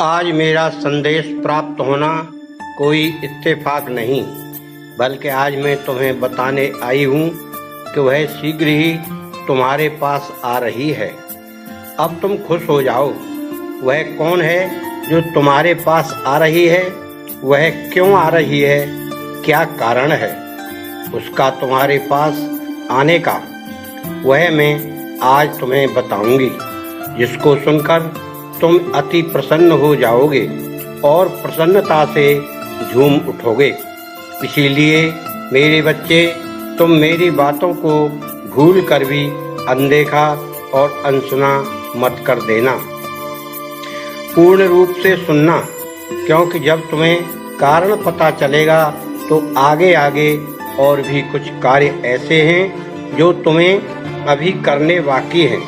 आज मेरा संदेश प्राप्त होना कोई इत्तेफाक नहीं, बल्कि आज मैं तुम्हें बताने आई हूँ कि वह शीघ्र ही तुम्हारे पास आ रही है। अब तुम खुश हो जाओ। वह कौन है जो तुम्हारे पास आ रही है? वह क्यों आ रही है? क्या कारण है उसका तुम्हारे पास आने का? वह मैं आज तुम्हें बताऊंगी, जिसको सुनकर तुम अति प्रसन्न हो जाओगे और प्रसन्नता से झूम उठोगे। इसीलिए मेरे बच्चे, तुम मेरी बातों को भूल कर भी अनदेखा और अनसुना मत कर देना। पूर्ण रूप से सुनना, क्योंकि जब तुम्हें कारण पता चलेगा तो आगे आगे और भी कुछ कार्य ऐसे हैं जो तुम्हें अभी करने बाकी हैं।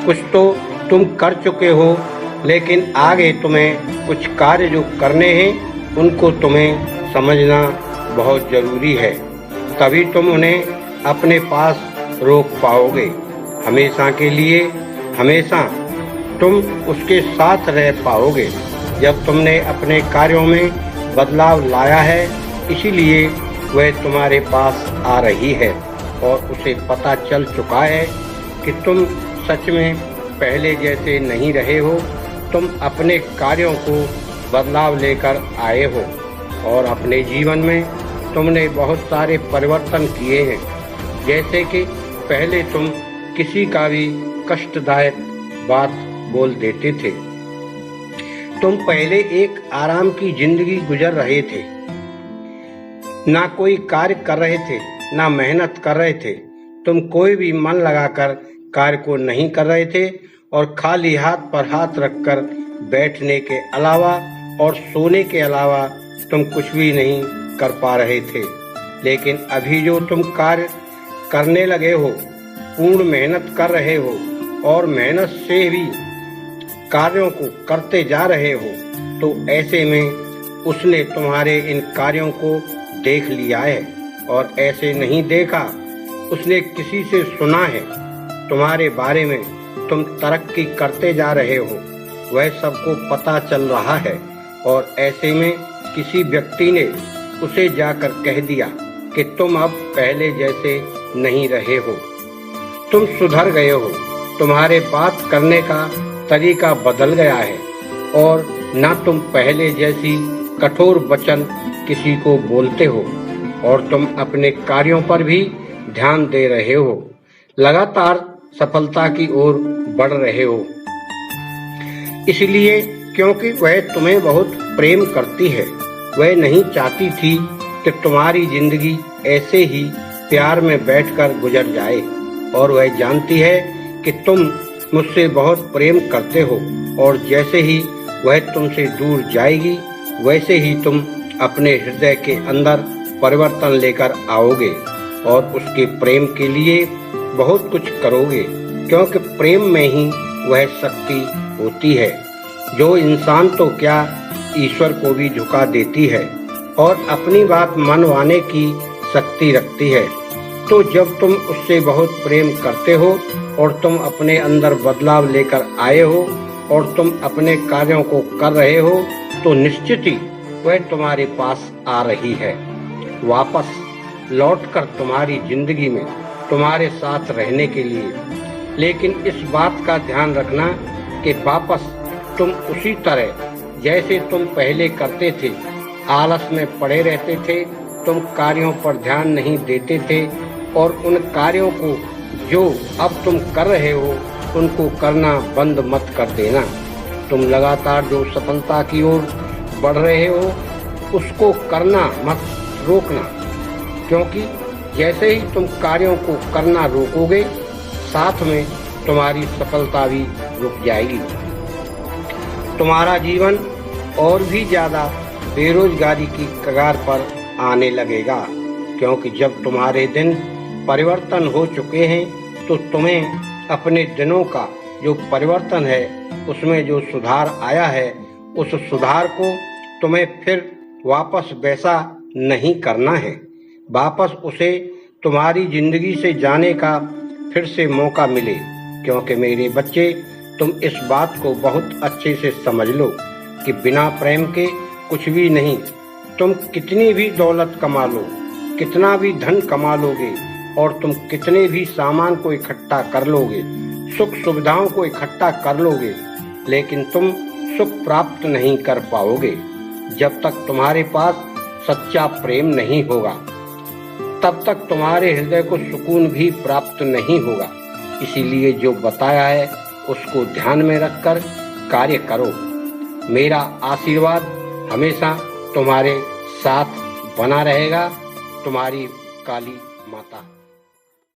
कुछ तो तुम कर चुके हो, लेकिन आगे तुम्हें कुछ कार्य जो करने हैं उनको तुम्हें समझना बहुत जरूरी है। तभी तुम उन्हें अपने पास रोक पाओगे। हमेशा के लिए हमेशा तुम उसके साथ रह पाओगे। जब तुमने अपने कार्यों में बदलाव लाया है, इसीलिए वह तुम्हारे पास आ रही है और उसे पता चल चुका है कि तुम सच में पहले जैसे नहीं रहे हो। तुम अपने कार्यों को बदलाव लेकर आए हो और अपने जीवन में तुमने बहुत सारे परिवर्तन किए हैं। जैसे कि पहले तुम किसी का भी कष्टदायक बात बोल देते थे। तुम पहले एक आराम की जिंदगी गुजर रहे थे, ना कोई कार्य कर रहे थे, ना मेहनत कर रहे थे। तुम कोई भी मन लगाकर कार्य को नहीं कर रहे थे और खाली हाथ पर हाथ रखकर बैठने के अलावा और सोने के अलावा तुम कुछ भी नहीं कर पा रहे थे। लेकिन अभी जो तुम कार्य करने लगे हो, पूर्ण मेहनत कर रहे हो और मेहनत से भी कार्यों को करते जा रहे हो, तो ऐसे में उसने तुम्हारे इन कार्यों को देख लिया है। और ऐसे नहीं देखा, उसने किसी से सुना है तुम्हारे बारे में। तुम तरक्की करते जा रहे हो, वह सबको पता चल रहा है। और ऐसे में किसी व्यक्ति ने उसे जाकर कह दिया कि तुम अब पहले जैसे नहीं रहे हो, तुम सुधर गए हो, तुम्हारे बात करने का तरीका बदल गया है और ना तुम पहले जैसी कठोर वचन किसी को बोलते हो और तुम अपने कार्यों पर भी ध्यान दे रहे हो। लगातार सफलता की ओर बढ़ रहे हो। इसलिए क्योंकि वह तुम्हें बहुत प्रेम करती है। वह नहीं चाहती थी कि तुम्हारी जिंदगी ऐसे ही प्यार में बैठकर गुजर जाए। और वह जानती है कि तुम मुझसे बहुत प्रेम करते हो और जैसे ही वह तुमसे दूर जाएगी, वैसे ही तुम अपने हृदय के अंदर परिवर्तन लेकर आओगे और उसके प्रेम के लिए बहुत कुछ करोगे। क्योंकि प्रेम में ही वह शक्ति होती है जो इंसान तो क्या, ईश्वर को भी झुका देती है और अपनी बात मनवाने की शक्ति रखती है। तो जब तुम उससे बहुत प्रेम करते हो और तुम अपने अंदर बदलाव लेकर आए हो और तुम अपने कार्यों को कर रहे हो, तो निश्चित ही वह तुम्हारे पास आ रही है, वापस लौटकर तुम्हारी जिंदगी में तुम्हारे साथ रहने के लिए। लेकिन इस बात का ध्यान रखना कि वापस तुम उसी तरह जैसे तुम पहले करते थे, आलस में पड़े रहते थे, तुम कार्यों पर ध्यान नहीं देते थे और उन कार्यों को जो अब तुम कर रहे हो उनको करना बंद मत कर देना। तुम लगातार जो सफलता की ओर बढ़ रहे हो उसको करना मत रोकना, क्योंकि जैसे ही तुम कार्यों को करना रोकोगे, साथ में तुम्हारी सफलता भी रुक जाएगी। तुम्हारा जीवन और भी ज्यादा बेरोजगारी की कगार पर आने लगेगा, क्योंकि जब तुम्हारे दिन परिवर्तन हो चुके हैं तो तुम्हें अपने दिनों का जो परिवर्तन है उसमें जो सुधार आया है, उस सुधार को तुम्हें फिर वापस वैसा नहीं करना है। वापस उसे तुम्हारी जिंदगी से जाने का फिर से मौका मिले। क्योंकि मेरे बच्चे, तुम इस बात को बहुत अच्छे से समझ लो कि बिना प्रेम के कुछ भी नहीं। तुम कितनी भी दौलत कमा लो, कितना भी धन कमा लोगे और तुम कितने भी सामान को इकट्ठा कर लोगे, सुख सुविधाओं को इकट्ठा कर लोगे, लेकिन तुम सुख प्राप्त नहीं कर पाओगे जब तक तुम्हारे पास सच्चा प्रेम नहीं होगा। तब तक तुम्हारे हृदय को सुकून भी प्राप्त नहीं होगा। इसीलिए जो बताया है उसको ध्यान में रखकर कार्य करो। मेरा आशीर्वाद हमेशा तुम्हारे साथ बना रहेगा। तुम्हारी काली माता।